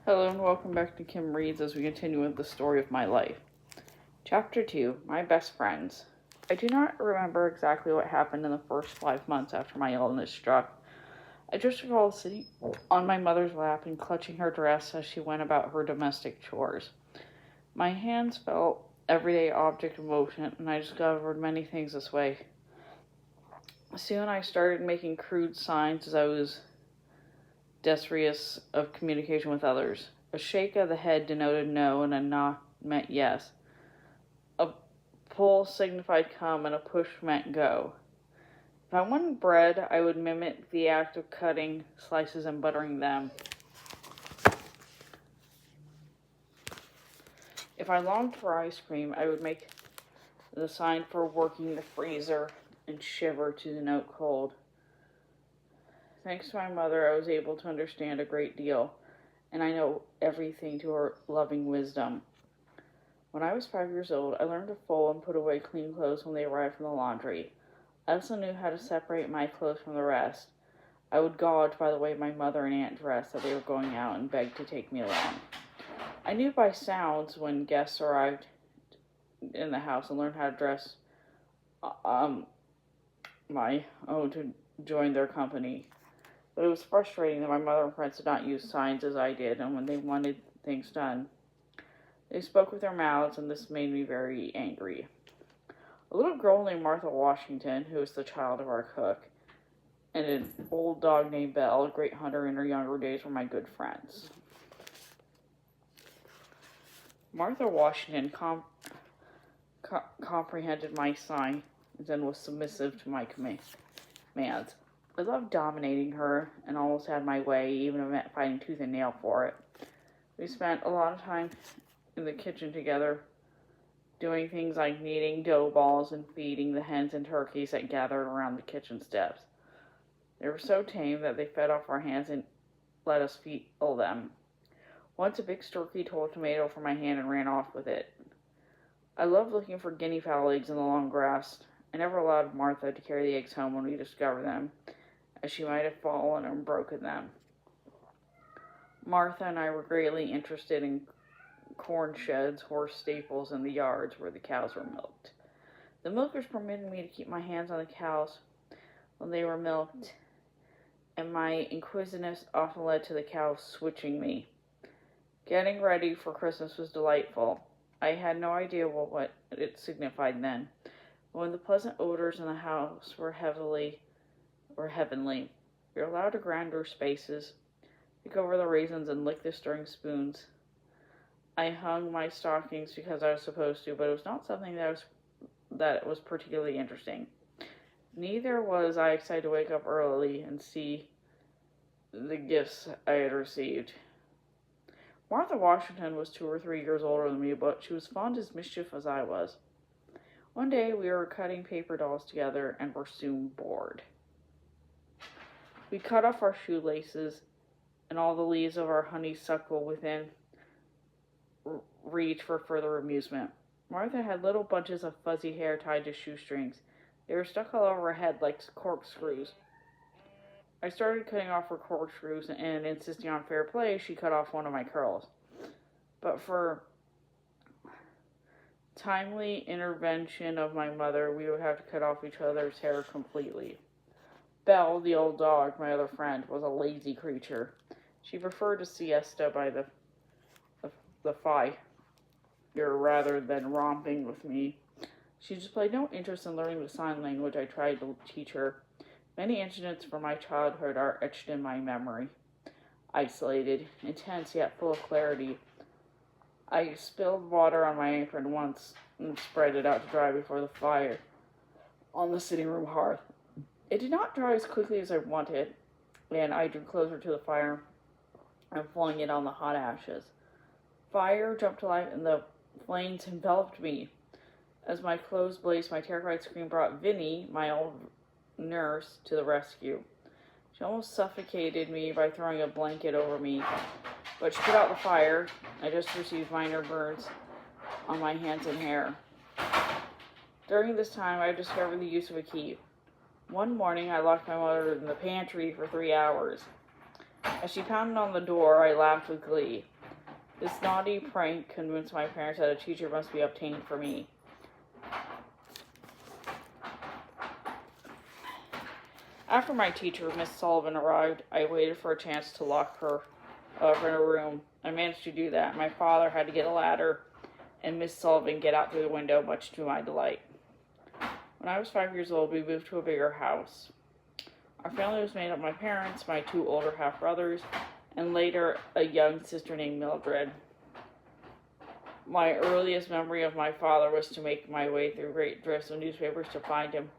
Hello and welcome back to Kim Reads as we continue with the story of my life. Chapter 2, My Best Friends. I do not remember exactly what happened in the first 5 months after my illness struck. I just recall sitting on my mother's lap and clutching her dress as she went about her domestic chores. My hands felt everyday object of motion, and I discovered many things this way. Soon I started making crude signs as I was desirous of communication with others. A shake of the head denoted no, and a nod meant yes. A pull signified come, and a push meant go. If I wanted bread, I would mimic the act of cutting slices and buttering them. If I longed for ice cream, I would make the sign for working the freezer and shiver to the note cold. Thanks to my mother, I was able to understand a great deal, and I know everything to her loving wisdom. When I was 5 years old, I learned to fold and put away clean clothes when they arrived from the laundry. I also knew how to separate my clothes from the rest. I would gauge by the way my mother and aunt dressed that they were going out and begged to take me along. I knew by sounds when guests arrived in the house and learned how to dress my own to join their company. But it was frustrating that my mother and friends did not use signs as I did, and when they wanted things done, they spoke with their mouths, and this made me very angry. A little girl named Martha Washington, who was the child of our cook, and an old dog named Belle, a great hunter in her younger days, were my good friends. Martha Washington comprehended my signs and was submissive to my commands. I loved dominating her and almost had my way, even if it meant fighting tooth and nail for it. We spent a lot of time in the kitchen together, doing things like kneading dough balls and feeding the hens and turkeys that gathered around the kitchen steps. They were so tame that they fed off our hands and let us feel them. Once a big turkey tore a tomato from my hand and ran off with it. I loved looking for guinea fowl eggs in the long grass. I never allowed Martha to carry the eggs home when we discovered them, as she might have fallen and broken them. Martha and I were greatly interested in corn sheds, horse stables, and the yards where the cows were milked. The milkers permitted me to keep my hands on the cows when they were milked, and my inquisitiveness often led to the cows switching me. Getting ready for Christmas was delightful. I had no idea what it signified then. When the pleasant odors in the house were heavenly, we were allowed to grind our spaces, pick over the raisins, and lick the stirring spoons. I hung my stockings because I was supposed to, but it was not something that was particularly interesting. Neither was I excited to wake up early and see the gifts I had received. Martha Washington was 2 or 3 years older than me, but she was fond as mischief as I was. One day we were cutting paper dolls together and were soon bored. We cut off our shoelaces and all the leaves of our honeysuckle within reach for further amusement. Martha had little bunches of fuzzy hair tied to shoestrings. They were stuck all over her head like corkscrews. I started cutting off her corkscrews, and insisting on fair play, she cut off one of my curls. But for timely intervention of my mother, we would have to cut off each other's hair completely. Belle, the old dog, my other friend, was a lazy creature. She preferred to siesta by the fire rather than romping with me. She displayed no interest in learning the sign language I tried to teach her. Many incidents from my childhood are etched in my memory. Isolated, intense, yet full of clarity. I spilled water on my apron once and spread it out to dry before the fire on the sitting room hearth. It did not dry as quickly as I wanted, and I drew closer to the fire and flung it on the hot ashes. Fire jumped to life, and the flames enveloped me. As my clothes blazed, my terrified scream brought Vinnie, my old nurse, to the rescue. She almost suffocated me by throwing a blanket over me, but she put out the fire. I just received minor burns on my hands and hair. During this time, I discovered the use of a key. One morning, I locked my mother in the pantry for 3 hours. As she pounded on the door, I laughed with glee. This naughty prank convinced my parents that a teacher must be obtained for me. After my teacher, Miss Sullivan, arrived, I waited for a chance to lock her up in a room. I managed to do that. My father had to get a ladder, and Miss Sullivan get out through the window, much to my delight. When I was 5 years old, we moved to a bigger house. Our family was made up of my parents, my 2 older half-brothers, and later a young sister named Mildred. My earliest memory of my father was to make my way through great drifts of newspapers to find him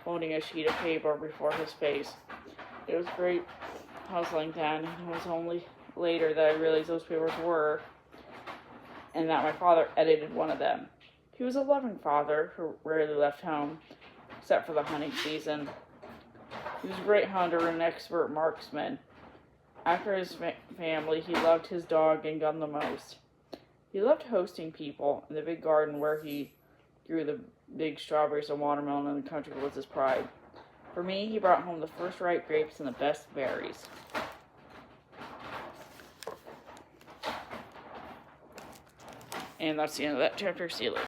holding a sheet of paper before his face. It was great puzzling then, and it was only later that I realized those papers were, and that my father edited one of them. He was a loving father who rarely left home, except for the hunting season. He was a great hunter and an expert marksman. After his family, he loved his dog and gun the most. He loved hosting people, and the big garden where he grew the big strawberries and watermelon in the country was his pride. For me, he brought home the first ripe grapes and the best berries. And that's the end of that chapter. See you later.